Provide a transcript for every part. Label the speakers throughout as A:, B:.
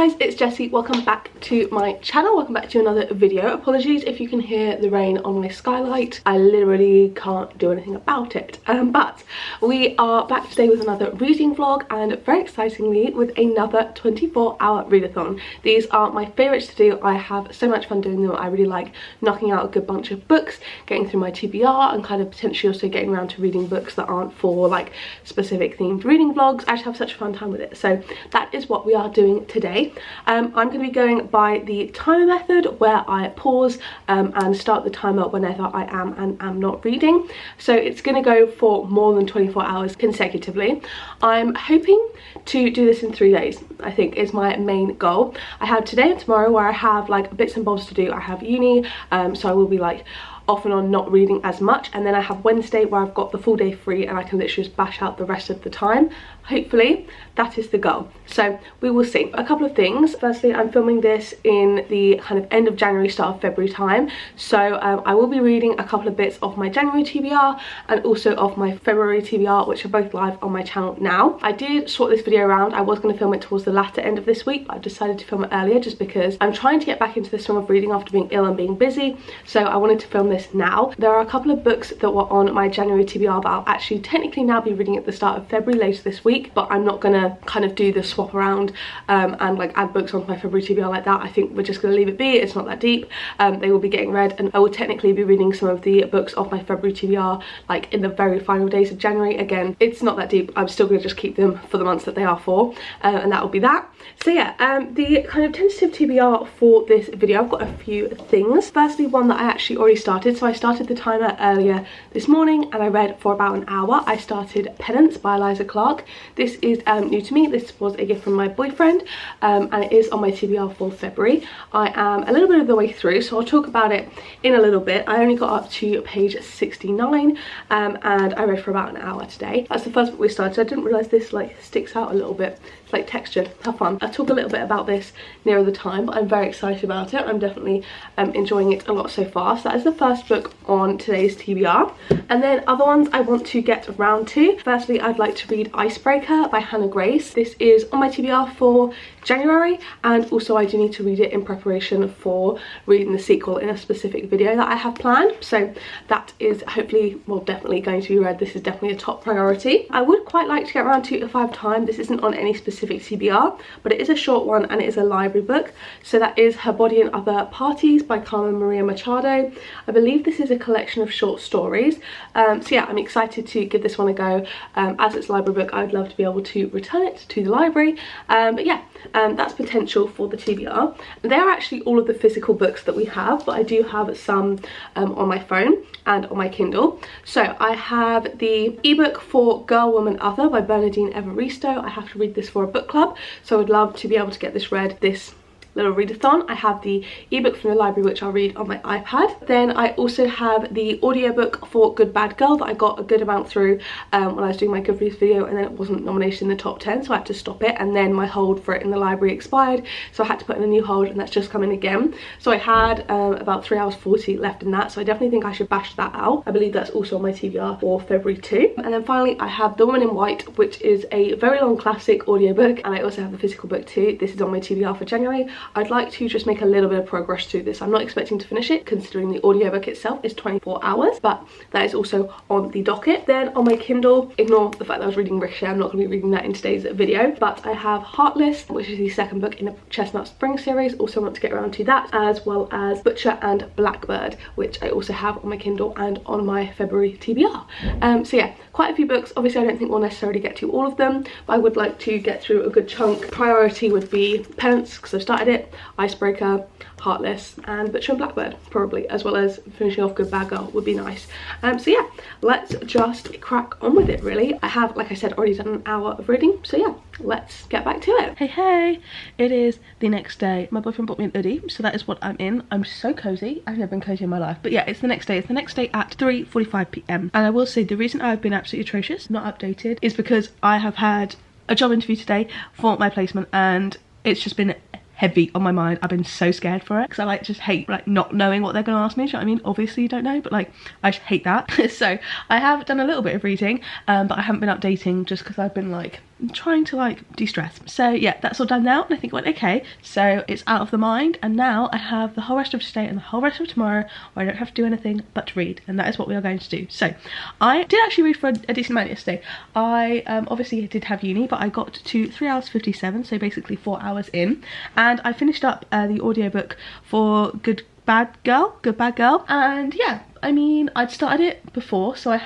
A: guys, it's Jessie. Welcome back to my channel. Welcome back to another video. Apologies if you can hear the rain on my skylight. I literally can't do anything about it. But we are back today with another reading vlog and very excitingly with another 24-hour readathon. These are my favourites to do. I have so much fun doing them. I really like knocking out a good bunch of books, getting through my TBR and kind of potentially also getting around to reading books that aren't for like specific themed reading vlogs. I just have such a fun time with it. So that is what we are doing today. I'm going to be going by the timer method where I pause and start the timer whenever I am and am not reading. So it's going to go for more than 24 hours consecutively. I'm hoping to do this in 3 days, I think is my main goal. I have today and tomorrow where I have like bits and bobs to do. I have uni, so I will be like off and on not reading as much, and then I have Wednesday where I've got the full day free and I can literally just bash out the rest of the time. Hopefully that is the goal, so we will see. A couple of things. Firstly, I'm filming this in the kind of end of January, start of February time, so I will be reading a couple of bits of my January TBR and also of my February TBR, which are both live on my channel now. I did sort this video around. I was going to film it towards the latter end of this week, but I decided to film it earlier just because I'm trying to get back into the swing of reading after being ill and being busy, so I wanted to film this now. There are a couple of books that were on my January TBR that I'll actually technically now be reading at the start of February later this week, but I'm not gonna kind of do the swap around and like add books onto my February TBR like that. I think we're just gonna leave it be. It's not that deep. They will be getting read, and I will technically be reading some of the books of my February TBR like in the very final days of January. Again, it's not that deep. I'm still gonna just keep them for the months that they are for, and that will be that. So yeah, the kind of tentative TBR for this video, I've got a few things. Firstly, one that I actually already started. So I started the timer earlier this morning and I read for about an hour. I started Penance by Eliza Clark. This is new to me. This was a gift from my boyfriend, and it is on my TBR for February. I am a little bit of the way through, so I'll talk about it in a little bit. I only got up to page 69 and I read for about an hour today. That's the first book we started. I didn't realise this like sticks out a little bit. It's like textured. Have fun. I'll talk a little bit about this nearer the time, but I'm very excited about it. I'm definitely enjoying it a lot so far. So that is the first book on today's TBR. And then other ones I want to get around to. Firstly, I'd like to read Icebreaker by Hannah Grace. This is on my TBR for January, and also I do need to read it in preparation for reading the sequel in a specific video that I have planned. So that is hopefully, well, definitely going to be read. This is definitely a top priority. I would quite like to get around to If I Have Time. This isn't on any specific TBR, but it is a short one and it is a library book. So that is Her Body and Other Parties by Carmen Maria Machado. I believe this is a collection of short stories. So yeah, I'm excited to give this one a go. As it's a library book, I would love to be able to return it to the library. But yeah, that's potential for the TBR. They are actually all of the physical books that we have, but I do have some on my phone and on my Kindle. So I have the ebook for Girl, Woman, Other by Bernardine Evaristo. I have to read this for a book club, so I would love to be able to get this read this little readathon. I have the ebook from the library which I'll read on my iPad. Then I also have the audiobook for Good Bad Girl that I got a good amount through when I was doing my Goodreads video, and then it wasn't nominated in the top 10, so I had to stop it, and then my hold for it in the library expired, so I had to put in a new hold, and that's just coming again. So I had about 3 hours 40 left in that, so I definitely think I should bash that out. I believe that's also on my TBR for February too. And then finally I have The Woman in White, which is a very long classic audiobook, and I also have the physical book too. This is on my TBR for January. I'd like to just make a little bit of progress through this. I'm not expecting to finish it considering the audiobook itself is 24 hours, but that is also on the docket. Then on my Kindle, ignore the fact that I was reading Ricochet, I'm not going to be reading that in today's video, but I have Heartless, which is the second book in the Chestnut Spring series. Also want to get around to that, as well as Butcher and Blackbird, which I also have on my Kindle and on my February TBR. So yeah, quite a few books. Obviously I don't think we'll necessarily get to all of them, but I would like to get through a good chunk. Priority would be Penance because I've started it, Icebreaker, Heartless, and Butcher and Blackbird probably, as well as finishing off Good Bad Girl would be nice. So yeah, let's just crack on with it really. I have, like I said, already done an hour of reading, so yeah, let's get back to it. Hey, it is the next day. My boyfriend bought me an hoodie, so that is what I'm in. I'm so cozy. I've never been cozy in my life, but yeah, it's the next day. It's the next day at 3:45 p.m. and I will say the reason I've been absolutely atrocious, not updated, is because I have had a job interview today for my placement, and it's just been heavy on my mind. I've been so scared for it because I like just hate like not knowing what they're going to ask me. Do you know what I mean? Obviously you don't know, but like I just hate that. So I have done a little bit of reading, but I haven't been updating just because I've been like I'm trying to like de-stress. So yeah, that's all done now, and I think it went okay. So it's out of the mind, and now I have the whole rest of today and the whole rest of tomorrow where I don't have to do anything but to read, and that is what we are going to do. So I did actually read for a decent amount yesterday. I obviously did have uni, but I got to 3 hours 57, so basically 4 hours in, and I finished up the audiobook for Good Bad Girl, and yeah, I mean, I'd started it before, so I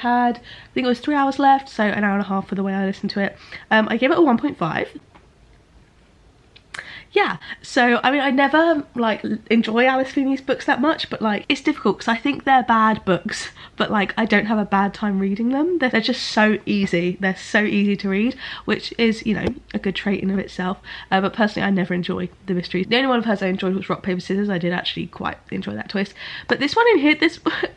A: think it was 3 hours left, so an hour and a half for the way I listened to it. I gave it a 1.5. Yeah, so I mean, I never like enjoy Alice Feeney's books that much, but like it's difficult because I think they're bad books, but like I don't have a bad time reading them. They're just so easy. They're so easy to read, which is, you know, a good trait in of itself. But personally, I never enjoy the mysteries. The only one of hers I enjoyed was Rock Paper Scissors. I did actually quite enjoy that twist, but this one in here,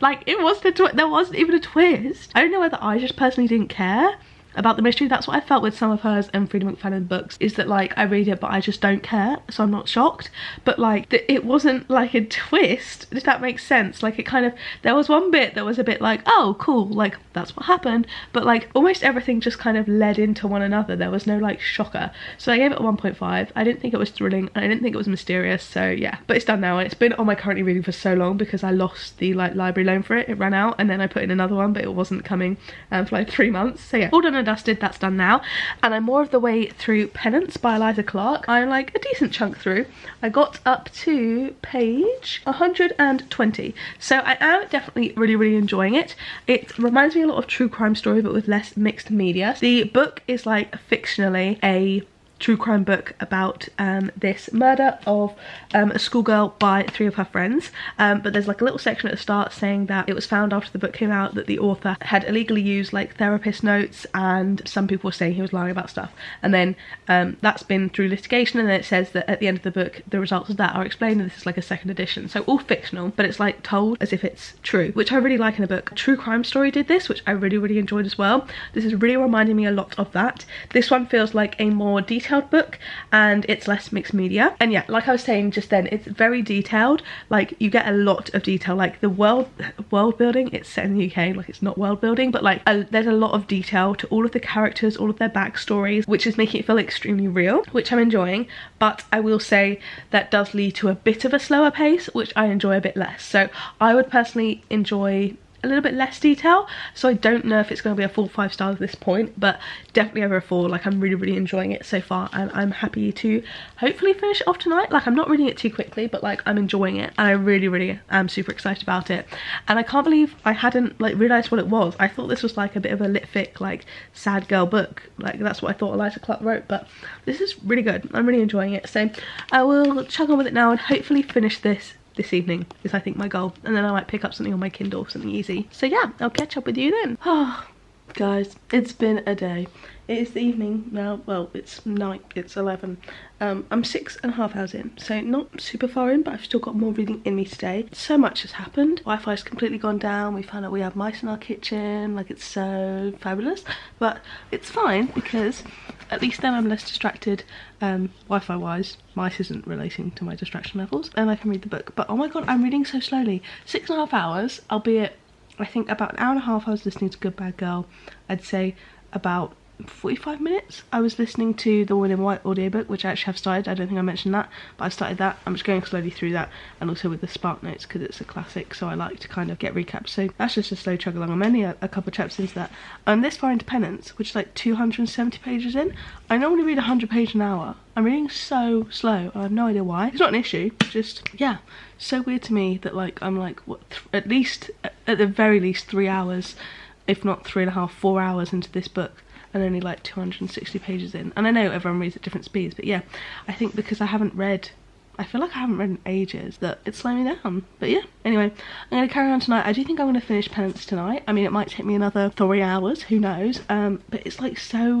A: like it wasn't there wasn't even a twist. I don't know whether I just personally didn't care about the mystery. That's what I felt with some of hers and Frida McFadden books, is that like I read it but I just don't care, so I'm not shocked. But like it wasn't like a twist, if that makes sense. Like it kind of, there was one bit that was a bit like, oh cool, like that's what happened, but like almost everything just kind of led into one another. There was no like shocker, so I gave it a 1.5. I didn't think it was thrilling and I didn't think it was mysterious, so yeah. But it's done now, and it's been on my currently reading for so long because I lost the like library loan for it. It ran out, and then I put in another one, but it wasn't coming for like 3 months. So yeah, all done and dusted, that's done now, and I'm more of the way through Penance by Eliza Clark. I'm like a decent chunk through. I got up to page 120, so I am definitely really enjoying it. It reminds me a lot of true crime story, but with less mixed media. The book is like fictionally a true crime book about this murder of a schoolgirl by 3 of her friends, but there's like a little section at the start saying that it was found after the book came out that the author had illegally used like therapist notes, and some people were saying he was lying about stuff, and then that's been through litigation, and then it says that at the end of the book the results of that are explained, and this is like a second edition, so all fictional, but it's like told as if it's true, which I really like in a book. True Crime Story did this, which I really enjoyed as well. This is really reminding me a lot of that. This one feels like a more detailed book, and it's less mixed media, and yeah, like I was saying just then, it's very detailed. Like you get a lot of detail, like the world building. It's set in the UK, like it's not world building, but like there's a lot of detail to all of the characters, all of their backstories, which is making it feel extremely real, which I'm enjoying. But I will say that does lead to a bit of a slower pace, which I enjoy a bit less. So I would personally enjoy a little bit less detail, so I don't know if it's going to be a full 5 stars at this point, but definitely over a 4. Like I'm really enjoying it so far, and I'm happy to hopefully finish it off tonight. Like I'm not reading it too quickly, but like I'm enjoying it, and I really am super excited about it. And I can't believe I hadn't like realised what it was. I thought this was like a bit of a lit fic, like sad girl book, like that's what I thought Eliza Clark wrote, but this is really good. I'm really enjoying it, so I will chug on with it now and hopefully finish this evening is I think my goal, and then I might pick up something on my Kindle, something easy. So yeah, I'll catch up with you then. Oh guys, it's been a day. It is the evening now. Well, it's night, it's 11. I'm 6.5 hours in, so not super far in, but I've still got more reading in me today. So much has happened. Wi-Fi's completely gone down. We found out we have mice in our kitchen. Like it's so fabulous, but it's fine because at least then I'm less distracted Wi-Fi wise. Mice isn't relating to my distraction levels, and I can read the book. But oh my god, I'm reading so slowly. 6.5 hours, albeit I think about an hour and a half I was listening to Good Bad Girl. I'd say about 45 minutes I was listening to the Woman in White audiobook, which I actually have started. I don't think I mentioned that, but I started that. I'm just going slowly through that, and also with the Spark Notes because it's a classic, so I like to kind of get recaps. So that's just a slow chug along. I'm only a couple of chapters into that. I'm this far into Penance, which is like 270 pages in. I normally read 100 pages an hour. I'm reading so slow. I have no idea why. It's not an issue, just yeah, so weird to me that like I'm like what, at the very least 3 hours, if not 3.5, 4 hours into this book, and only like 260 pages in. And I know everyone reads at different speeds, but yeah, I think because I feel like I haven't read in ages that it's slowing me down. But yeah, anyway, I'm going to carry on tonight. I do think I'm going to finish Penance tonight. I mean, it might take me another 3 hours, who knows, but it's like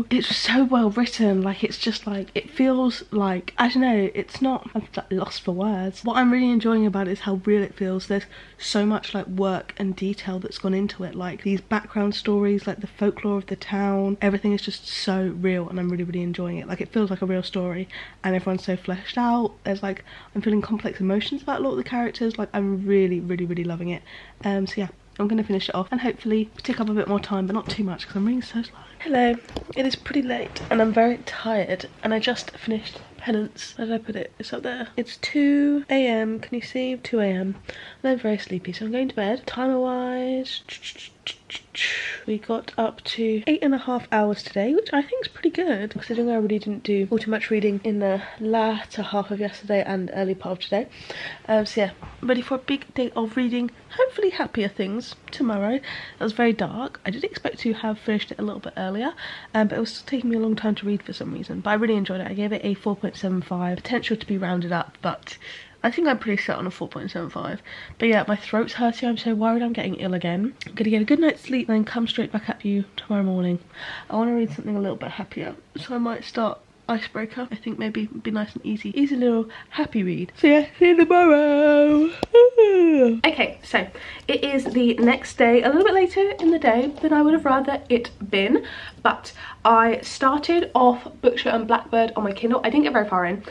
A: it's so well written. Like it's just like, it feels like, I don't know, it's not, I'm like lost for words. What I'm really enjoying about it is how real it feels. There's so much like work and detail that's gone into it, like these background stories, like the folklore of the town, everything is just so real, and I'm really enjoying it. Like it feels like a real story, and everyone's so fleshed out. There's like, I'm feeling complex emotions about a lot of the characters. Like I'm really loving it. So yeah, I'm going to finish it off and hopefully take up a bit more time, but not too much because I'm reading so slow. Hello, it is pretty late and I'm very tired, and I just finished Penance. Where did I put it? It's up there. It's 2 AM. Can you see? 2 AM. And I'm very sleepy, so I'm going to bed. Timer wise, we got up to 8.5 hours today, which I think is pretty good considering I really didn't do all too much reading in the latter half of yesterday and early part of today. So yeah, ready for a big day of reading, hopefully happier things tomorrow. It was very dark. I did expect to have finished it a little bit earlier, but it was still taking me a long time to read for some reason, but I really enjoyed it. I gave it a 4.75, potential to be rounded up, but I think I'm pretty set on a 4.75. But yeah, my throat's hurting. I'm so worried I'm getting ill again. I'm gonna get a good night's sleep and then come straight back at you tomorrow morning. I want to read something a little bit happier, so I might start Icebreaker. I think maybe it'd be nice and easy little happy read. So yeah, see you tomorrow. Okay, so it is the next day, a little bit later in the day than I would have rather it been, but I started off Bookshare and Blackbird on my Kindle. I didn't get very far in.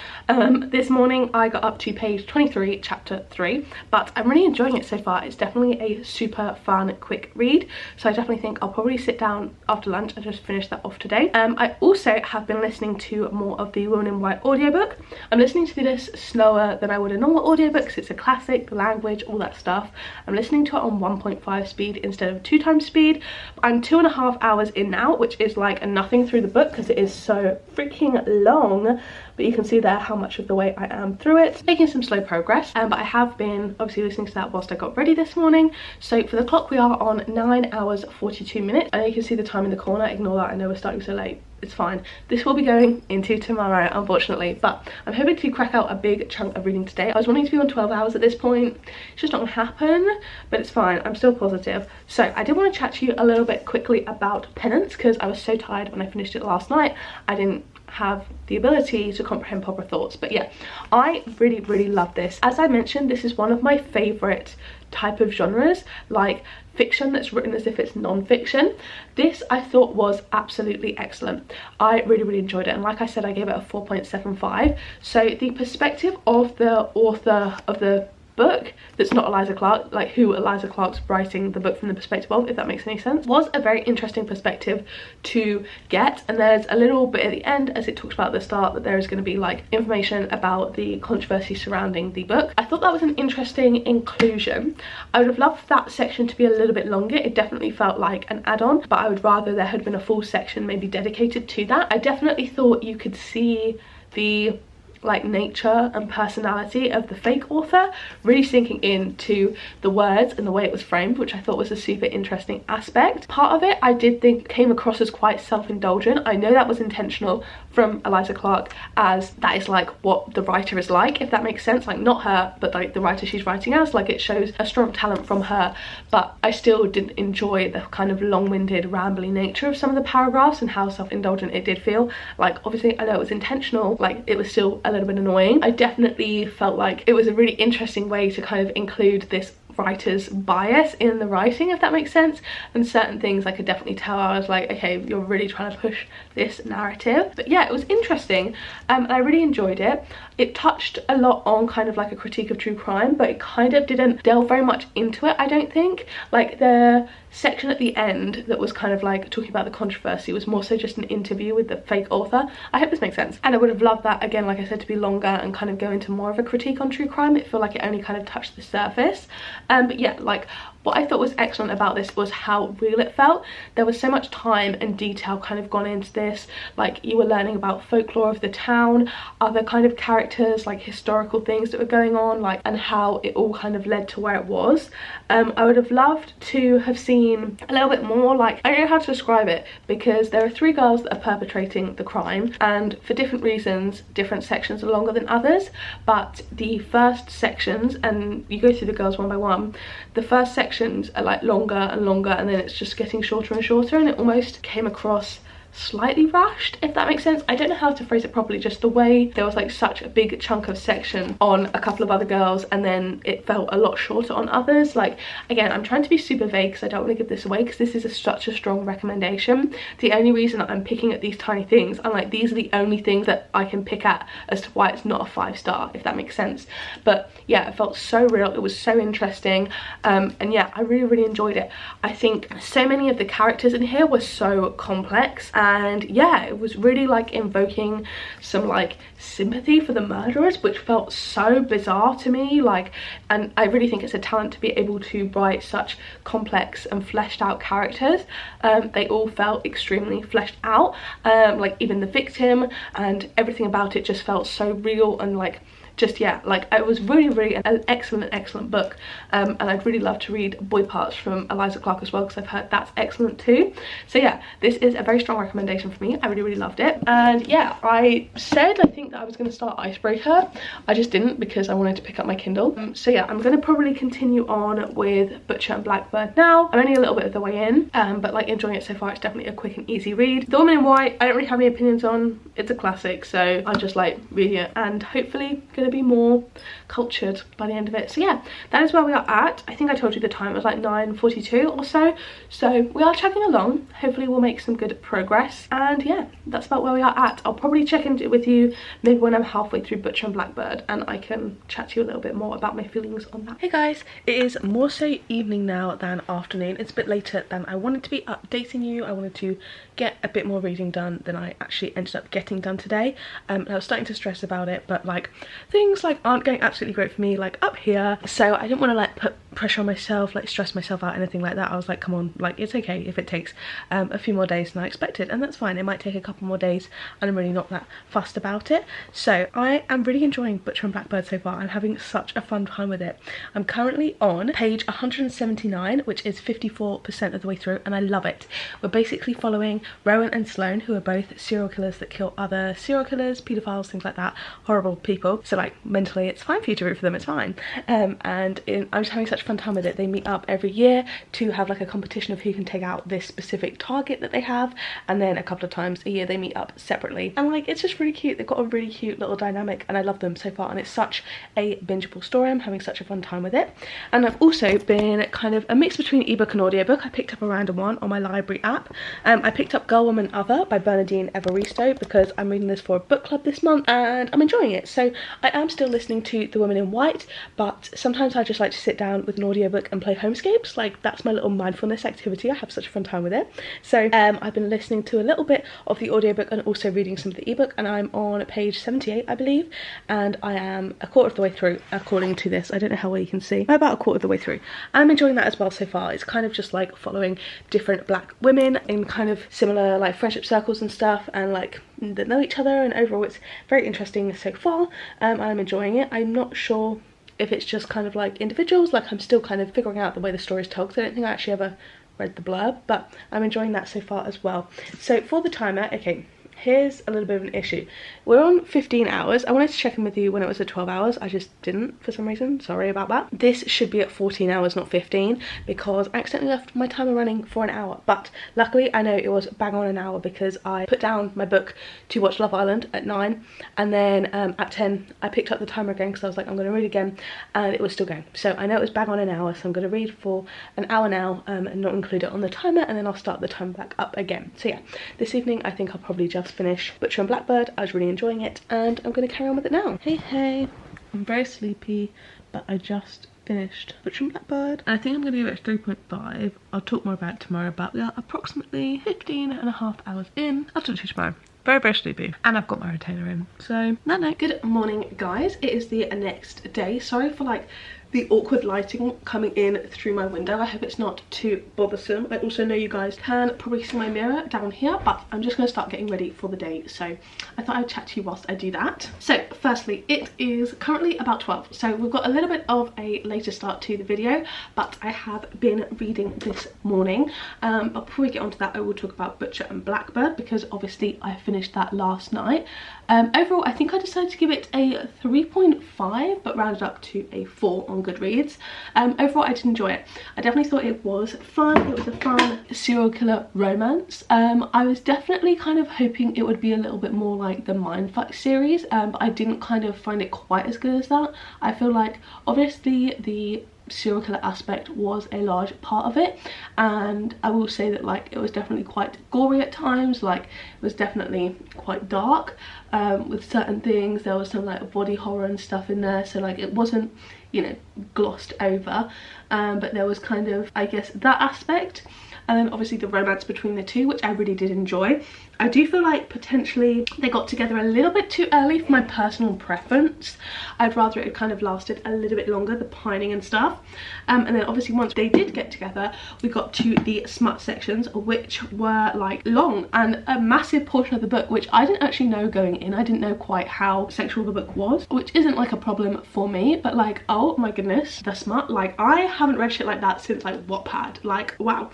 A: This morning I got up to page 23, chapter 3, but I'm really enjoying it so far. It's definitely a super fun, quick read, so I definitely think I'll probably sit down after lunch and just finish that off today. I also have been listening to more of the Woman in White audiobook. I'm listening to this slower than I would a normal audiobook because it's a classic, the language, all that stuff. I'm listening to it on 1.5 speed instead of 2 times speed. I'm 2.5 hours in now, which is like nothing through the book because it is so freaking long, but you can see there how much of the way I am through it. Making some slow progress, but I have been obviously listening to that whilst I got ready this morning. So for the clock we are on 9 hours 42 minutes, and you can see the time in the corner. Ignore that, I know we're starting so late. It's fine. This will be going into tomorrow, unfortunately, but I'm hoping to crack out a big chunk of reading today. I was wanting to be on 12 hours at this point. It's just not gonna happen, but it's fine. I'm still positive. So I did want to chat to you a little bit quickly about Penance because I was so tired when I finished it last night. I didn't have the ability to comprehend proper thoughts, but yeah, I really love this. As I mentioned, this is one of my favorite type of genres, like fiction that's written as if it's non-fiction. This I thought was absolutely excellent. I really enjoyed it, and like I said, I gave it a 4.75. so the perspective of the author of the book, that's not Eliza Clark, like who Eliza Clark's writing the book from the perspective of, if that makes any sense, was a very interesting perspective to get. And there's a little bit at the end, as it talks about at the start, that there is going to be like information about the controversy surrounding the book. I thought that was an interesting inclusion. I would have loved that section to be a little bit longer. It definitely felt like an add-on, but I would rather there had been a full section maybe dedicated to that. I definitely thought you could see the like nature and personality of the fake author really sinking into the words and the way it was framed, which I thought was a super interesting aspect. Part of it I did think came across as quite self-indulgent. I know that was intentional from Eliza Clark, as that is like what the writer is like, if that makes sense. Like not her, but like the writer she's writing as. Like it shows a strong talent from her, but I still didn't enjoy the kind of long-winded rambling nature of some of the paragraphs and how self-indulgent it did feel. Like obviously I know it was intentional, like it was still a little bit annoying. I definitely felt like it was a really interesting way to kind of include this writer's bias in the writing, if that makes sense, and certain things I could definitely tell I was like, okay, you're really trying to push this narrative. But yeah, it was interesting, and I really enjoyed it. It touched a lot on kind of like a critique of true crime, but it kind of didn't delve very much into it, I don't think. Like the section at the end that was kind of like talking about the controversy was more so just an interview with the fake author. I hope this makes sense, and I would have loved that, again, like I said, to be longer and kind of go into more of a critique on true crime. It felt like it only kind of touched the surface. But yeah, like what I thought was excellent about this was how real it felt. There was so much time and detail kind of gone into this. Like you were learning about folklore of the town, other kind of characters, like historical things that were going on, like, and how it all kind of led to where it was. I would have loved to have seen a little bit more, like, I don't know how to describe it, because there are 3 girls that are perpetrating the crime, and for different reasons different sections are longer than others. But the first sections, and you go through the girls one by one, the first sections are like longer and longer, and then it's just getting shorter and shorter, and it almost came across slightly rushed, if that makes sense. I don't know how to phrase it properly, just the way there was like such a big chunk of section on a couple of other girls and then it felt a lot shorter on others. Like, again, I'm trying to be super vague because I don't want to give this away because this is such a strong recommendation. The only reason I'm picking at these tiny things, I'm like, these are the only things that I can pick at as to why it's not a 5-star, if that makes sense. But yeah, it felt so real, it was so interesting, and yeah, I really enjoyed it. I think so many of the characters in here were so complex, and yeah, it was really like invoking some like sympathy for the murderers, which felt so bizarre to me. Like, and I really think it's a talent to be able to write such complex and fleshed out characters. They all felt extremely fleshed out, like even the victim and everything about it just felt so real and like just, yeah, like it was really an excellent book, and I'd really love to read Boy Parts from Eliza Clark as well because I've heard that's excellent too. So yeah, this is a very strong recommendation for me. I really loved it. And yeah, I think that I was going to start Icebreaker. I just didn't because I wanted to pick up my Kindle. So yeah, I'm going to probably continue on with Butcher and Blackbird now. I'm only a little bit of the way in, but like enjoying it so far. It's definitely a quick and easy read. The Woman in White, I don't really have any opinions on. It's a classic, so I'll just like read it and hopefully gonna be more cultured by the end of it. So yeah, that is where we are at. I think I told you the time, it was like 9:42 or so. So we are chugging along. Hopefully we'll make some good progress. And yeah, that's about where we are at. I'll probably check in with you maybe when I'm halfway through Butcher and Blackbird and I can chat to you a little bit more about my feelings on that. Hey guys, it is more so evening now than afternoon. It's a bit later than I wanted to be updating you. I wanted to get a bit more reading done than I actually ended up getting done today. I was starting to stress about it, but like things like aren't going absolutely great for me like up here, so I didn't want to like put pressure on myself, like stress myself out, anything like that. I was like, come on, like it's okay if it takes a few more days than I expected, and that's fine. It might take a couple more days and I'm really not that fussed about it. So I am really enjoying Butcher and Blackbird so far. I'm having such a fun time with it. I'm currently on page 179, which is 54% of the way through, and I love it. We're basically following Rowan and Sloane, who are both serial killers that kill other serial killers, paedophiles, things like that, horrible people. So like mentally it's fine for you to root for them, it's fine. I'm just having such fun time with it. They meet up every year to have like a competition of who can take out this specific target that they have, and then a couple of times a year they meet up separately, and like it's just really cute. They've got a really cute little dynamic and I love them so far, and it's such a bingeable story. I'm having such a fun time with it. And I've also been kind of a mix between ebook and audiobook. I picked up a random one on my library app. I picked up Girl, Woman, Other by Bernadine Evaristo because I'm reading this for a book club this month and I'm enjoying it. So I am still listening to The Woman in White, but sometimes I just like to sit down with an audiobook and play Homescapes. Like that's my little mindfulness activity. I have such a fun time with it. So I've been listening to a little bit of the audiobook and also reading some of the ebook, and I'm on page 78 I believe, and I am a quarter of the way through according to this. I don't know how well you can see. I'm about a quarter of the way through. I'm enjoying that as well so far. It's kind of just like following different black women in kind of similar like friendship circles and stuff, and like that know each other, and overall it's very interesting so far. I'm enjoying it. I'm not sure if it's just kind of like individuals, like I'm still kind of figuring out the way the story is told because I don't think I actually ever read the blurb, but I'm enjoying that so far as well. So for the timer, okay, here's a little bit of an issue. We're on 15 hours. I wanted to check in with you when it was at 12 hours. I just didn't for some reason. Sorry about that. This should be at 14 hours, not 15, because I accidentally left my timer running for an hour. But luckily, I know it was bang on an hour because I put down my book to watch Love Island at 9. And then at 10, I picked up the timer again because I was like, I'm going to read again. And it was still going. So I know it was bang on an hour. So I'm going to read for an hour now and not include it on the timer. And then I'll start the timer back up again. So yeah, this evening, I think I'll probably just finish Butcher and Blackbird. I was really enjoying it and I'm going to carry on with it now. Hey, I'm very sleepy, but I just finished Butcher and Blackbird. I think I'm going to give it a 3.5. I'll talk more about it tomorrow, but we are approximately 15.5 hours in. I'll talk to you tomorrow. Very sleepy, and I've got my retainer in, so no. Good morning guys, it is the next day. Sorry for like the awkward lighting coming in through my window. I hope it's not too bothersome. I also know you guys can probably see my mirror down here, but I'm just going to start getting ready for the day, so I thought I'd chat to you whilst I do that. So firstly, it is currently about 12, so we've got a little bit of a later start to the video, but I have been reading this morning. But before we get onto that, I will talk about Butcher and Blackbird because obviously I finished that last night. Overall, I think I decided to give it a 3.5, but rounded up to a 4 on Goodreads. Overall, I did enjoy it. I definitely thought it was fun. It was a fun serial killer romance. I was definitely kind of hoping it would be a little bit more like the Mindfuck series, but I didn't kind of find it quite as good as that. I feel like obviously the serial killer aspect was a large part of it, and I will say that like it was definitely quite gory at times. Like it was definitely quite dark with certain things. There was some like body horror and stuff in there, so like it wasn't, you know, glossed over, but there was kind of, I guess, that aspect. And then obviously the romance between the two, which I really did enjoy. I do feel like potentially they got together a little bit too early for my personal preference. I'd rather it had kind of lasted a little bit longer, the pining and stuff. And then obviously once they did get together, we got to the smut sections, which were like long and a massive portion of the book, which I didn't actually know going in. I didn't know quite how sexual the book was, which isn't like a problem for me, but like, oh my goodness, the smut. Like I haven't read shit like that since like Wattpad. Like, wow.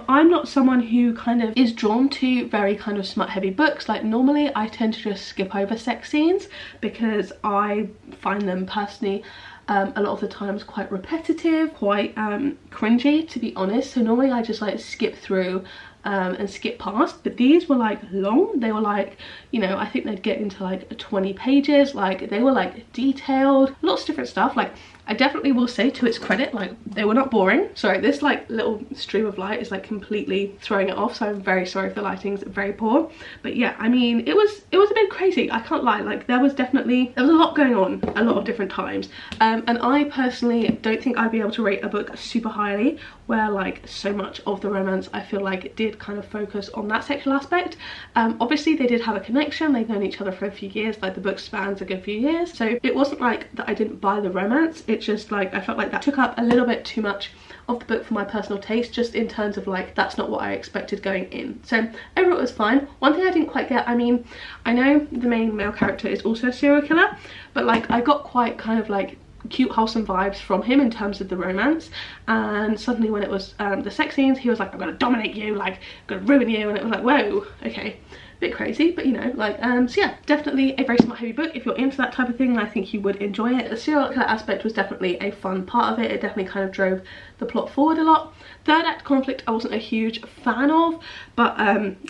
A: I'm not someone who kind of is drawn to very kind of smut heavy books. Like normally I tend to just skip over sex scenes because I find them personally a lot of the times quite repetitive, quite cringy, to be honest. So normally I just like skip through and skip past, but these were like long. They were like, you know, I think they'd get into like 20 pages. Like they were like detailed, lots of different stuff. Like I definitely will say, to its credit, like they were not boring. Sorry, this like little stream of light is like completely throwing it off, so I'm very sorry if the lighting's very poor. But yeah, I mean, it was a bit crazy, I can't lie. Like there was a lot going on a lot of different times, and I personally don't think I'd be able to rate a book super highly where like so much of the romance I feel like it did kind of focus on that sexual aspect. Obviously they did have a connection, they've known each other for a few years, like the book spans a good few years, so it wasn't like that I didn't buy the romance. It's just like I felt like that took up a little bit too much of the book for my personal taste, just in terms of like that's not what I expected going in. So overall it was fine. One thing I didn't quite get, I mean, I know the main male character is also a serial killer, but like I got quite kind of like cute wholesome vibes from him in terms of the romance, and suddenly when it was the sex scenes, he was like, I'm gonna dominate you, like I'm gonna ruin you, and it was like, whoa, okay, bit crazy, but you know, like so yeah, definitely a very smart heavy book. If you're into that type of thing, I think you would enjoy it. The serial killer aspect was definitely a fun part of it. It definitely kind of drove the plot forward a lot. Third act conflict I wasn't a huge fan of, but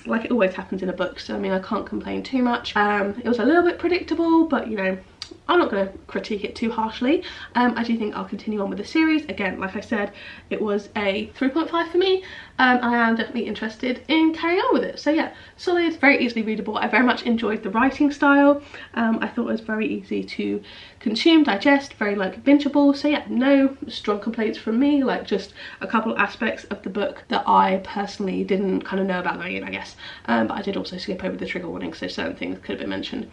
A: like it always happens in a book, so I mean I can't complain too much. It was a little bit predictable, but you know, I'm not going to critique it too harshly. I do think I'll continue on with the series. Again, like I said, it was a 3.5 for me. I am definitely interested in carrying on with it. So yeah, solid, very easily readable. I very much enjoyed the writing style. I thought it was very easy to consume, digest, very like bingeable. So yeah, no strong complaints from me. Like just a couple aspects of the book that I personally didn't kind of know about going in, I guess. But I did also skip over the trigger warning, so certain things could have been mentioned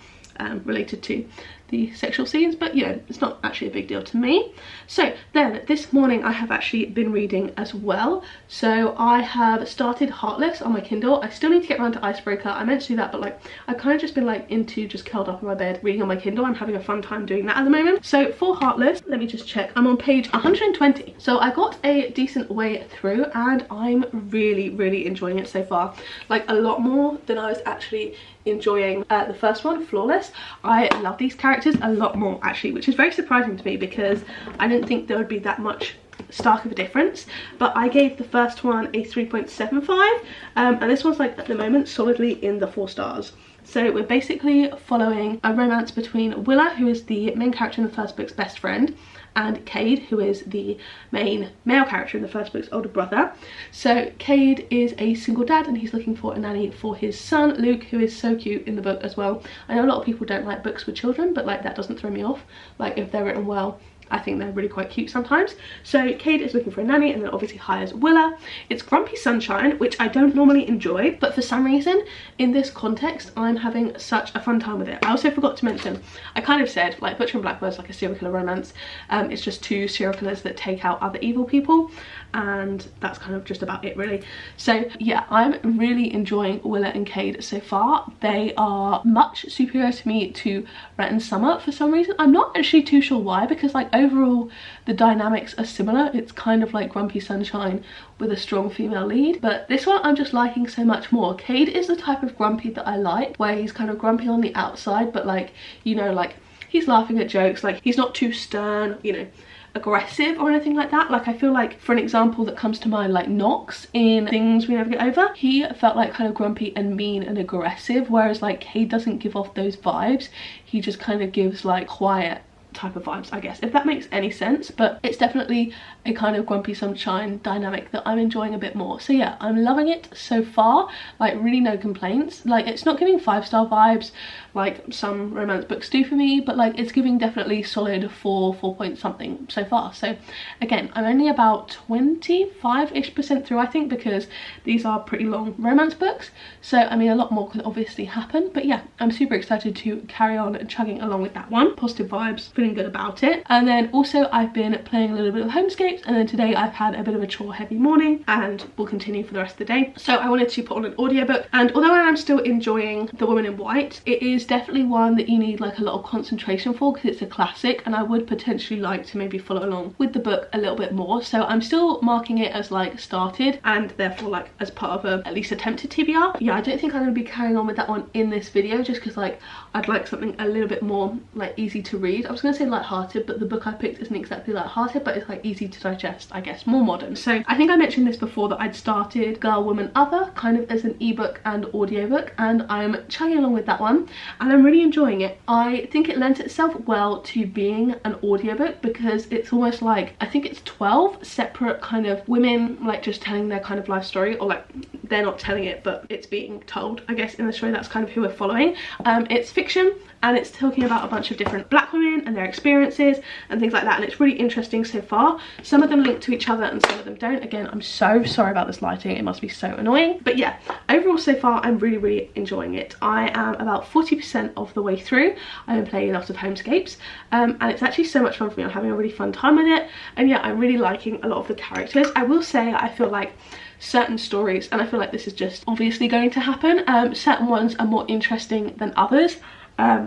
A: related to the sexual scenes, but you know, it's not actually a big deal to me. So then this morning I have actually been reading as well. So I have started Heartless on my Kindle. I still need to get around to Icebreaker. I meant to do that, but like I've kind of just been like into just curled up in my bed reading on my Kindle. I'm having a fun time doing that at the moment. So for Heartless, let me just check, I'm on page 120, so I got a decent way through and I'm really enjoying it so far. Like a lot more than I was actually enjoying the first one, Flawless. I love these characters a lot more actually, which is very surprising to me because I didn't think there would be that much stark of a difference. But I gave the first one a 3.75 and this one's like at the moment solidly in the 4 stars. So we're basically following a romance between Willa, who is the main character in the first book's best friend, and Cade, who is the main male character in the first book's older brother. So Cade is a single dad and he's looking for a nanny for his son Luke, who is so cute in the book as well. I know a lot of people don't like books with children, but like that doesn't throw me off. Like if they're written well, I think they're really quite cute sometimes. So Cade is looking for a nanny and then obviously hires Willa. It's Grumpy Sunshine, which I don't normally enjoy, but for some reason in this context I'm having such a fun time with it. I also forgot to mention, I kind of said like Butcher and Blackbird's like a serial killer romance. It's just 2 serial killers that take out other evil people, and that's kind of just about it really. So yeah, I'm really enjoying Willa and Cade so far. They are much superior to me to Rhett and Summer for some reason. I'm not actually too sure why, because like overall the dynamics are similar. It's kind of like Grumpy Sunshine with a strong female lead, but this one I'm just liking so much more. Cade is the type of grumpy that I like, where he's kind of grumpy on the outside, but like, you know, like he's laughing at jokes, like he's not too stern, you know, aggressive or anything like that. Like I feel like, for an example that comes to mind, like Knox in Things We Never Get Over, he felt like kind of grumpy and mean and aggressive, whereas like Cade doesn't give off those vibes. He just kind of gives like quiet type of vibes, I guess, if that makes any sense. But it's definitely a kind of Grumpy Sunshine dynamic that I'm enjoying a bit more. So yeah, I'm loving it so far, like really no complaints. Like it's not giving 5-star vibes like some romance books do for me, but like it's giving definitely solid 4 point something so far. So again, I'm only about 25-ish% through, I think, because these are pretty long romance books, so I mean a lot more could obviously happen, but yeah, I'm super excited to carry on chugging along with that one. Positive vibes, feeling good about it. And then also I've been playing a little bit of Homescapes, and then today I've had a bit of a chore heavy morning and will continue for the rest of the day. So I wanted to put on an audiobook, and although I am still enjoying The Woman in White, it is definitely one that you need like a lot of concentration for because it's a classic, and I would potentially like to maybe follow along with the book a little bit more. So I'm still marking it as like started, and therefore like as part of a at least attempted TBR. Yeah, I don't think I'm going to be carrying on with that one in this video, just because like I'd like something a little bit more like easy to read. I was going to say light-hearted, but the book I picked isn't exactly light-hearted, but it's like easy to digest, I guess, more modern. So I think I mentioned this before, that I'd started Girl, Woman, Other kind of as an ebook and audiobook, and I'm chugging along with that one and I'm really enjoying it. I think it lends itself well to being an audiobook because it's almost like, I think it's 12 separate kind of women like just telling their kind of life story, or like they're not telling it but it's being told, I guess, in the story. That's kind of who we're following. It's fiction, and it's talking about a bunch of different black women and their experiences and things like that, and it's really interesting so far. Some of them link to each other and some of them don't. Again, I'm so sorry about this lighting, it must be so annoying, but yeah, overall so far I'm really enjoying it. I am about 40% of the way through. I've been playing a lot of Homescapes, and it's actually so much fun for me. I'm having a really fun time with it, and yeah, I'm really liking a lot of the characters. I will say I feel like certain stories, and I feel like this is just obviously going to happen, certain ones are more interesting than others,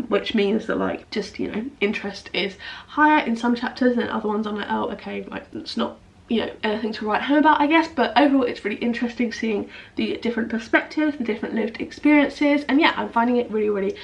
A: which means that like just, you know, interest is higher in some chapters, and other ones I'm like, oh okay, like it's not, you know, anything to write home about, I guess. But overall it's really interesting seeing the different perspectives, the different lived experiences, and yeah, I'm finding it really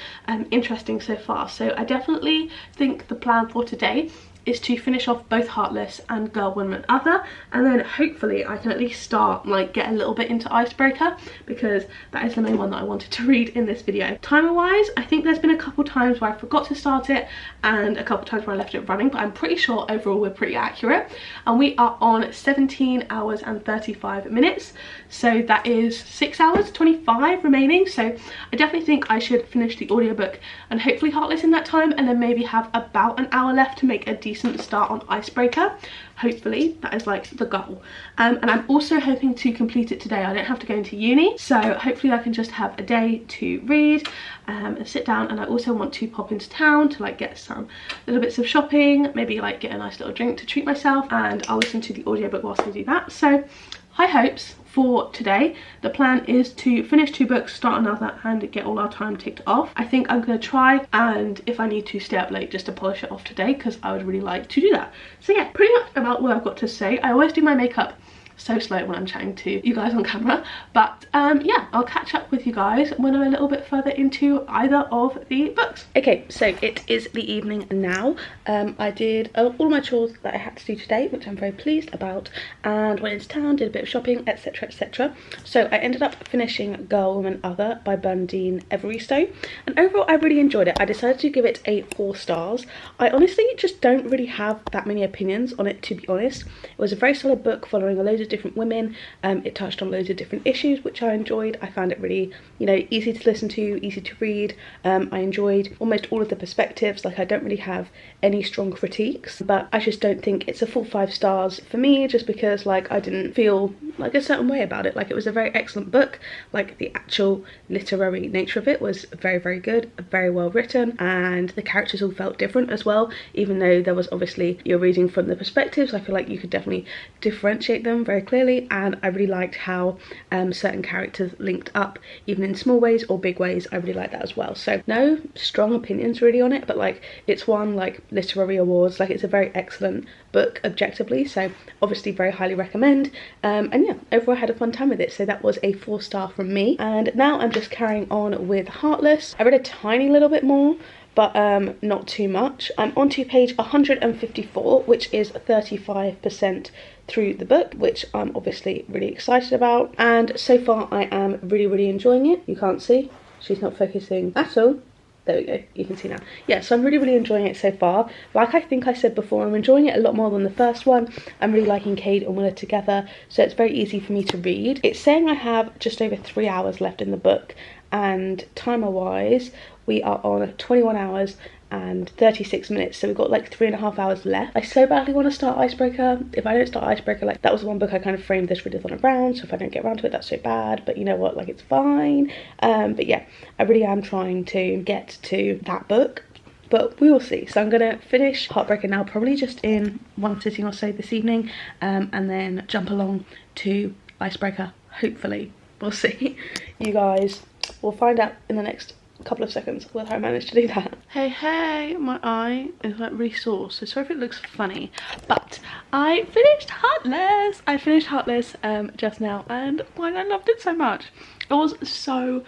A: interesting so far. So I definitely think the plan for today is to finish off both Heartless and Girl, Woman, Other, and then hopefully I can at least start like get a little bit into Icebreaker, because that is the main one that I wanted to read in this video. Timer wise, I think there's been a couple times where I forgot to start it and a couple times where I left it running, but I'm pretty sure overall we're pretty accurate, and we are on 17 hours and 35 minutes, so that is 6 hours 25 remaining. So I definitely think I should finish the audiobook and hopefully Heartless in that time, and then maybe have about an hour left to make a decent start on Icebreaker. Hopefully that is like the goal, and I'm also hoping to complete it today. I don't have to go into uni, so hopefully I can just have a day to read and sit down. And I also want to pop into town to like get some little bits of shopping, maybe like get a nice little drink to treat myself, and I'll listen to the audiobook whilst I do that. So high hopes for today. The plan is to finish 2 books, start another, and get all our time ticked off. I think I'm going to try, and if I need to, stay up late just to polish it off today, because I would really like to do that. So yeah, pretty much about what I've got to say. I always do my makeup so slow when I'm chatting to you guys on camera, but yeah, I'll catch up with you guys when I'm a little bit further into either of the books. Okay, so it is the evening now. I did all my chores that I had to do today, which I'm very pleased about, and went into town, did a bit of shopping, etc, etc. So I ended up finishing Girl, Woman, Other by Bundine Evaristo, and overall I really enjoyed it. I decided to give it a 4 stars. I honestly just don't really have that many opinions on it, to be honest. It was a very solid book following a load of different women. It touched on loads of different issues, which I enjoyed. I found it really, you know, easy to listen to, easy to read. I enjoyed almost all of the perspectives. Like, I don't really have any strong critiques, but I just don't think it's a full 5 stars for me, just because like I didn't feel like a certain way about it. Like, it was a very excellent book. Like, the actual literary nature of it was very, very good, very well written, and the characters all felt different as well, even though there was obviously, you're reading from the perspectives. I feel like you could definitely differentiate them very clearly, and I really liked how certain characters linked up, even in small ways or big ways. I really like that as well. So no strong opinions really on it, but like, it's won like literary awards. Like, it's a very excellent book objectively, so obviously very highly recommend. And yeah, overall I had a fun time with it, so that was a 4-star from me. And now I'm just carrying on with Heartless. I read a tiny little bit more, but not too much. I'm on to page 154, which is 35% through the book, which I'm obviously really excited about, and so far I am really enjoying it. You can't see, she's not focusing at all. There we go, you can see now. Yeah, so I'm really enjoying it so far. Like I think I said before, I'm enjoying it a lot more than the first one. I'm really liking Cade and Willa together, so it's very easy for me to read. It's saying I have just over 3 hours left in the book, and timer wise we are on 21 hours and 36 minutes, so we've got like 3.5 hours left. I so badly want to start Icebreaker. If I don't start Icebreaker, like, that was the one book I kind of framed this readathon around, so if I don't get around to it, that's so bad, but you know what, like, it's fine. But yeah, I really am trying to get to that book, but we will see. So I'm gonna finish Heartbreaker now, probably just in one sitting or so this evening, and then jump along to Icebreaker, hopefully. We'll see. You guys will find out in the next couple of seconds whether I managed to do that. Hey, my eye is like really sore, so sorry if it looks funny, but I finished Heartless. I finished Heartless just now, and well, I loved it so much. It was so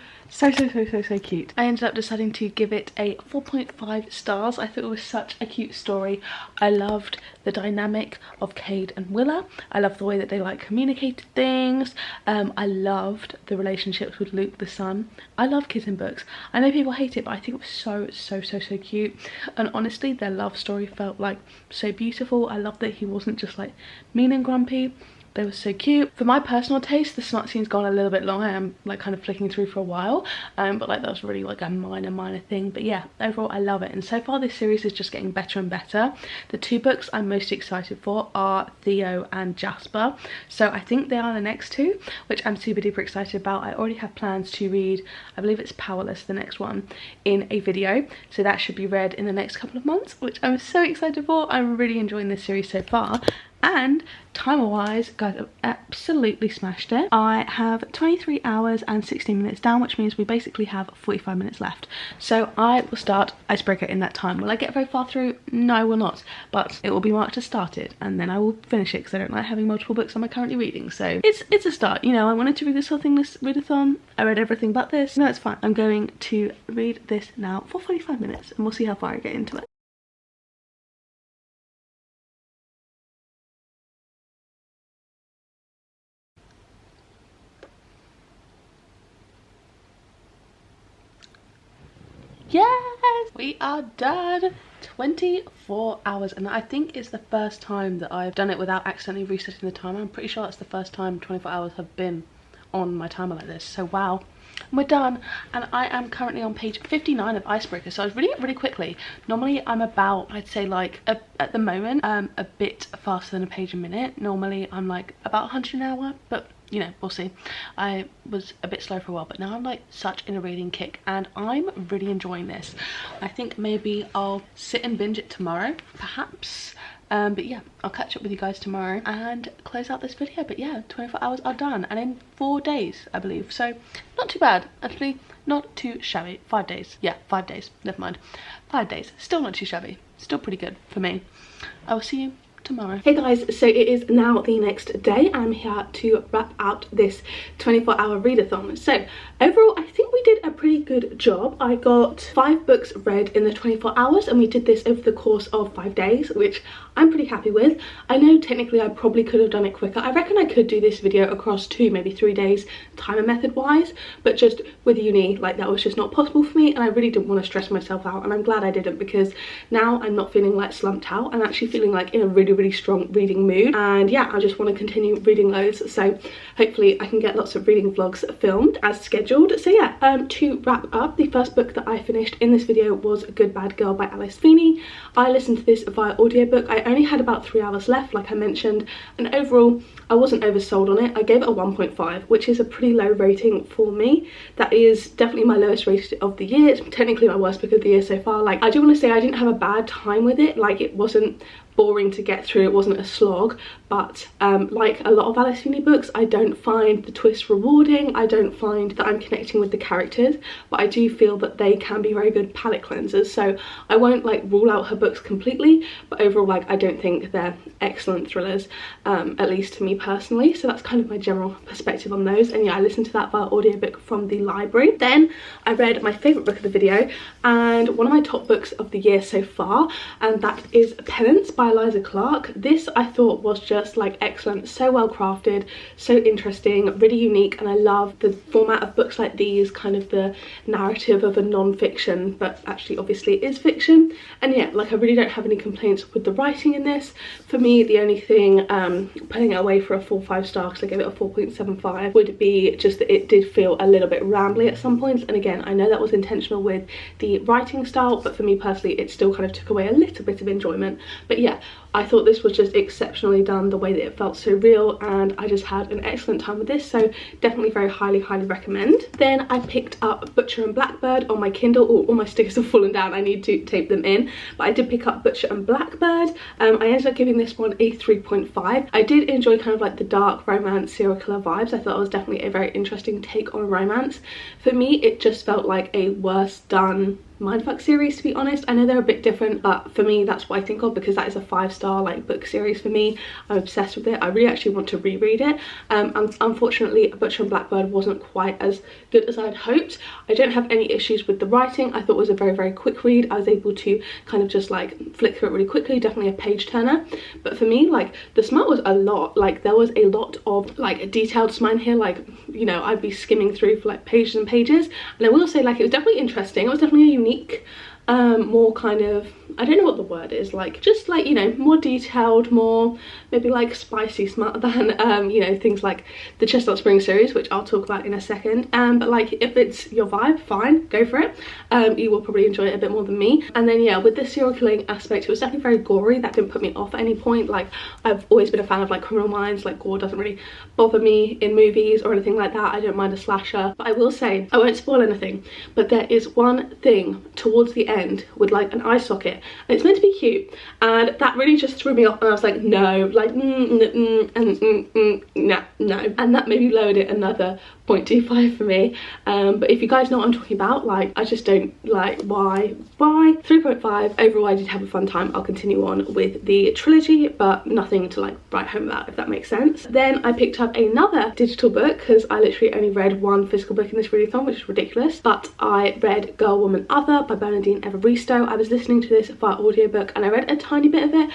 A: cute. I ended up deciding to give it a 4.5 stars. I thought it was such a cute story. I loved the dynamic of Cade and Willa. I loved the way that they like communicated things. I loved the relationships with Luke the son. I love kids in books. I know people hate it, but I think it was so cute. And honestly, their love story felt like so beautiful. I loved that he wasn't just like mean and grumpy. They were so cute. For my personal taste, the smut scene's gone a little bit long. I am like kind of flicking through for a while, but like, that was really like a minor thing. But yeah, overall I love it, and so far this series is just getting better and better. The 2 books I'm most excited for are Theo and Jasper, so I think they are the next 2, which I'm super duper excited about. I already have plans to read, I believe it's Powerless, the next one, in a video, so that should be read in the next couple of months, which I'm so excited for. I'm really enjoying this series so far. And timer wise, guys, I've absolutely smashed it. I have 23 hours and 16 minutes down, which means we basically have 45 minutes left. So I will start Icebreaker in that time. Will I get very far through? No, I will not, but it will be marked as started, and then I will finish it, because I don't like having multiple books I'm currently reading. So it's a start. You know, I wanted to read this whole thing this readathon. I read everything but this. No, it's fine. I'm going to read this now for 45 minutes, and we'll see how far I get into it. Yes, we are done. 24 hours, and I think it's the first time that I've done it without accidentally resetting the timer. I'm pretty sure that's the first time 24 hours have been on my timer like this. So wow, we're done, and I am currently on page 59 of Icebreaker, so I was reading it really quickly. Normally I'm about, I'd say like at the moment a bit faster than a page a minute. Normally I'm like about 100 an hour, but you know, we'll see. I was a bit slow for a while, but now I'm like such in a reading kick, and I'm really enjoying this. I think maybe I'll sit and binge it tomorrow, perhaps. But yeah, I'll catch up with you guys tomorrow and close out this video. But yeah, 24 hours are done, and in 4 days, I believe. So not too bad, actually, not too shabby. 5 days, yeah, 5 days, never mind. 5 days, still not too shabby, still pretty good for me. I will see you tomorrow. Hey guys, so it is now the next day, and I'm here to wrap out this 24-hour readathon. So overall, I think we did a pretty good job. I got 5 books read in the 24 hours, and we did this over the course of 5 days, which I'm pretty happy with. I know technically I probably could have done it quicker. I reckon I could do this video across 2, maybe 3 days timer method wise, but just with uni, like, that was just not possible for me, and I really didn't want to stress myself out, and I'm glad I didn't, because now I'm not feeling like slumped out. I'm actually feeling like in a really strong reading mood, and yeah, I just want to continue reading loads, so hopefully I can get lots of reading vlogs filmed as scheduled. So yeah, to wrap up, the first book that I finished in this video was Good Bad Girl by Alice Feeney. I listened to this via audiobook. I only had about 3 hours left, like I mentioned, and overall I wasn't oversold on it. I gave it a 1.5, which is a pretty low rating for me. That is definitely my lowest rated of the year. It's technically my worst book of the year so far. Like, I do want to say I didn't have a bad time with it. Like, it wasn't boring to get through, it wasn't a slog, but like a lot of Alice Feeney books, I don't find the twists rewarding. I don't find that I'm connecting with the characters, but I do feel that they can be very good palate cleansers. So I won't like rule out her books completely, but overall, like, I don't think they're excellent thrillers, at least to me personally. So that's kind of my general perspective on those. And yeah, I listened to that via audiobook from the library. Then I read my favourite book of the video and one of my top books of the year so far, and that is Penance by Eliza Clark. This I thought was just like excellent, so well crafted, so interesting, really unique, and I love the format of books like these, kind of the narrative of a non-fiction but actually obviously it is fiction. And yeah, like, I really don't have any complaints with the writing in this. For me, the only thing putting it away for a full 5 star, because I gave it a 4.75, would be just that it did feel a little bit rambly at some points. And again, I know that was intentional with the writing style, but for me personally it still kind of took away a little bit of enjoyment. But yeah, I thought this was just exceptionally done, the way that it felt so real, and I just had an excellent time with this, so definitely very highly recommend. Then I picked up Butcher and Blackbird on my Kindle. Oh, all my stickers have fallen down, I need to tape them in, but I did pick up Butcher and Blackbird. I ended up giving this one a 3.5. I did enjoy kind of like the dark romance serial killer vibes. I thought it was definitely a very interesting take on romance. For me, it just felt like a worse done mindfuck series, to be honest. I know they're a bit different, but for me that's what I think of, because that is a 5-star like book series for me. I'm obsessed with it. I really actually want to reread it. And unfortunately Butcher and Blackbird wasn't quite as good as I'd hoped. I don't have any issues with the writing. I thought it was a very quick read. I was able to kind of just like flick through it really quickly, definitely a page turner. But for me, like, the smut was a lot. Like, there was a lot of like detailed smut in here. Like, you know, I'd be skimming through for like pages and pages, and I will say, like, it was definitely interesting. It was definitely a unique, more kind of, I don't know what the word is, like, just like, you know, more detailed, more maybe like spicy smut than you know, things like the Chestnut Spring series, which I'll talk about in a second. But like, if it's your vibe, fine, go for it. You will probably enjoy it a bit more than me. And then yeah, with the serial killing aspect, it was definitely very gory. That didn't put me off at any point. Like, I've always been a fan of like Criminal Minds. Like, gore doesn't really bother me in movies or anything like that. I don't mind a slasher, but I will say, I won't spoil anything, but there is one thing towards the end with like an eye socket, and it's meant to be cute, and that really just threw me off, and I was like, no, like no, and that maybe lowered it another 0.25 for me. But if you guys know what I'm talking about, like, I just don't like, why 3.5. overall, I did have a fun time. I'll continue on with the trilogy, but nothing to like write home about, if that makes sense. Then I picked up another digital book, because I literally only read one physical book in this readathon, which is ridiculous, but I read Girl, Woman, Other by Bernardine Evaristo. I was listening to this via audiobook, and I read a tiny bit of it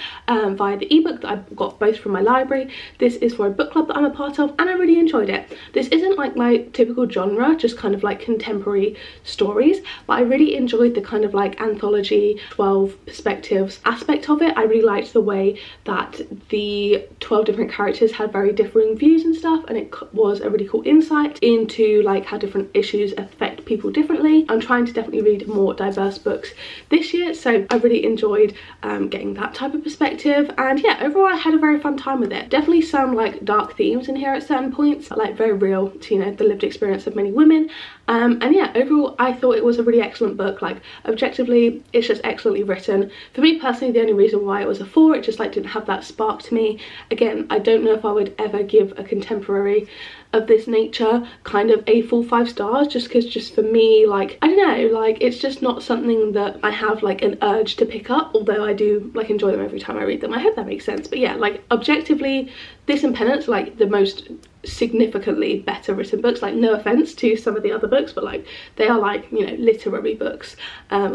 A: via the ebook that I got both from my library. This is for a book club that I'm a part of, and I really enjoyed it. This isn't like my typical genre, just kind of like contemporary stories, but I really enjoyed the kind of like anthology 12 perspectives aspect of it. I really liked the way that the 12 different characters had very differing views and stuff, and it was a really cool insight into like how different issues affect people differently. I'm trying to definitely read more diverse books this year, so I really enjoyed getting that type of perspective. And yeah, overall I had a very fun time with it. Definitely some like dark themes in here at certain points, like very real to, you know, the lived experience of many women. And yeah, overall I thought it was a really excellent book. Like, objectively, it's just excellently written. For me personally, the only reason why it was a 4, it just like didn't have that spark to me. Again, I don't know if I would ever give a contemporary of this nature kind of a full 5 stars, just because, just for me, like, I don't know, like, it's just not something that I have like an urge to pick up, although I do like enjoy them every time I read them. I hope that makes sense. But yeah, like, objectively, this and Penance are like the most significantly better written books. Like, no offense to some of the other books, but like, they are like, you know, literary books,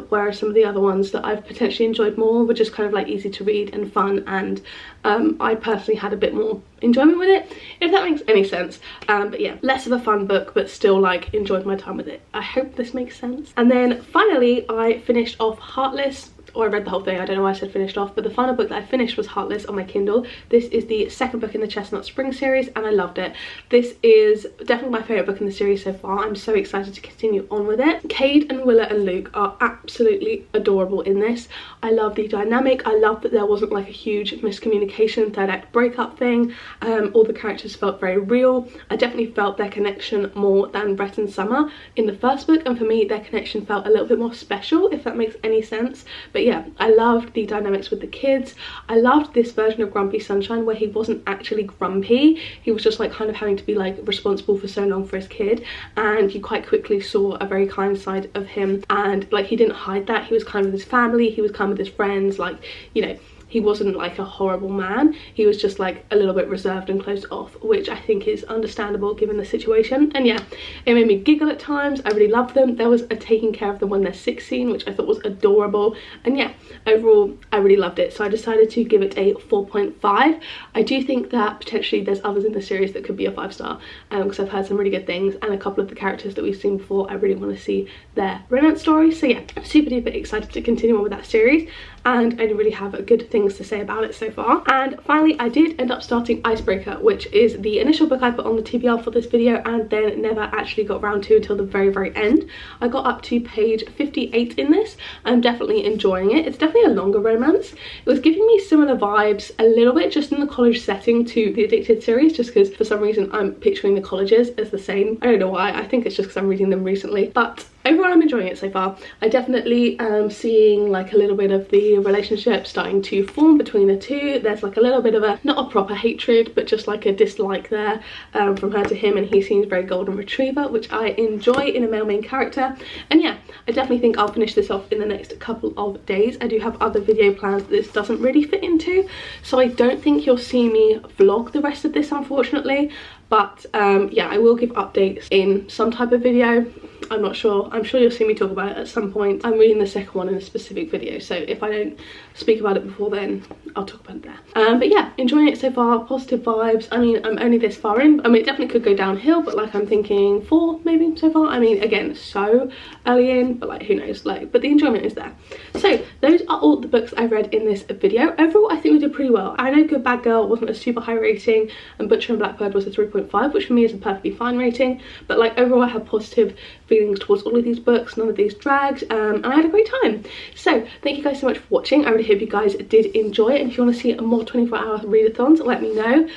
A: whereas some of the other ones that I've potentially enjoyed more were just kind of like easy to read and fun, and I personally had a bit more enjoyment with it, if that makes any sense. But yeah, less of a fun book, but still like enjoyed my time with it. I hope this makes sense. And then finally I finished off Heartless. or I read the whole thing, I don't know why I said finished off, but the final book that I finished was Heartless on my Kindle. This is the second book in the Chestnut Spring series and I loved it. This is definitely my favourite book in the series so far. I'm so excited to continue on with it. Cade and Willa and Luke are absolutely adorable in this. I love the dynamic. I love that there wasn't like a huge miscommunication, third act breakup thing. All the characters felt very real. I definitely felt their connection more than Brett and Summer in the first book, and for me their connection felt a little bit more special, if that makes any sense. But yeah, I loved the dynamics with the kids. I loved this version of Grumpy Sunshine where he wasn't actually grumpy. He was just like kind of having to be like responsible for so long for his kid, and you quite quickly saw a very kind side of him, and like he didn't hide that. He was kind with his family, he was kind with his friends, like, you know, he wasn't like a horrible man. He was just like a little bit reserved and closed off, which I think is understandable given the situation. And yeah, it made me giggle at times. I really loved them. There was a taking care of them when they're 16, which I thought was adorable. And yeah, overall I really loved it, so I decided to give it a 4.5. I do think that potentially there's others in the series that could be a 5-star, because I've heard some really good things, and a couple of the characters that we've seen before, I really want to see their romance story. So yeah, super duper excited to continue on with that series, and I really have good things to say about it so far. And finally, I did end up starting Icebreaker, which is the initial book I put on the TBR for this video and then never actually got around to until the very end. I got up to page 58 in this. I'm definitely enjoying it. It's definitely a longer romance. It was giving me similar vibes a little bit just in the college setting to the Addicted series, just because for some reason I'm picturing the colleges as the same. I don't know why. I think it's just because I'm reading them recently, but overall I'm enjoying it so far. I definitely am seeing like a little bit of the relationship starting to form between the two. There's like a little bit of a, not a proper hatred, but just like a dislike there from her to him, and he seems very golden retriever, which I enjoy in a male main character. And yeah, I definitely think I'll finish this off in the next couple of days. I do have other video plans that this doesn't really fit into, so I don't think you'll see me vlog the rest of this, unfortunately. But yeah, I will give updates in some type of video. I'm not sure. I'm sure you'll see me talk about it at some point. I'm reading the second one in a specific video, so if I don't speak about it before then, I'll talk about it there. But yeah, enjoying it so far. Positive vibes. I mean, I'm only this far in. I mean, it definitely could go downhill, but like I'm thinking 4 maybe so far. I mean, again, so early in, but like who knows, like, but the enjoyment is there. So those are all the books I read in this video. Overall, I think we did pretty well. I know Good Bad Girl wasn't a super high rating, and Butcher and Blackbird was a 3.5, which for me is a perfectly fine rating, but like overall I have positive feelings towards all of these books. None of these dragged, and I had a great time. So thank you guys so much for watching. I really hope you guys did enjoy it, and if you want to see more 24-hour readathons, let me know.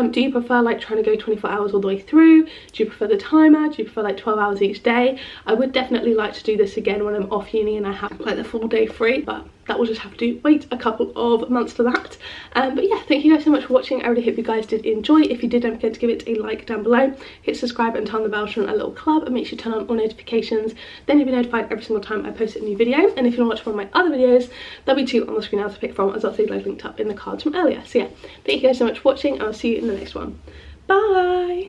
A: Do you prefer like trying to go 24 hours all the way through? Do you prefer the timer? Do you prefer like 12 hours each day? I would definitely like to do this again when I'm off uni and I have like the full day free, but that will just have to wait a couple of months for that. But yeah, thank you guys so much for watching. I really hope you guys did enjoy. If you did, don't forget to give it a like down below, hit subscribe and turn on the bell to join a little club, and make sure you turn on all notifications, then you'll be notified every single time I post a new video. And if you want to watch one of my other videos, there'll be 2 on the screen now to pick from, as I'll see those linked up in the cards from earlier. So yeah, thank you guys so much for watching, and I'll see you in the next one. Bye.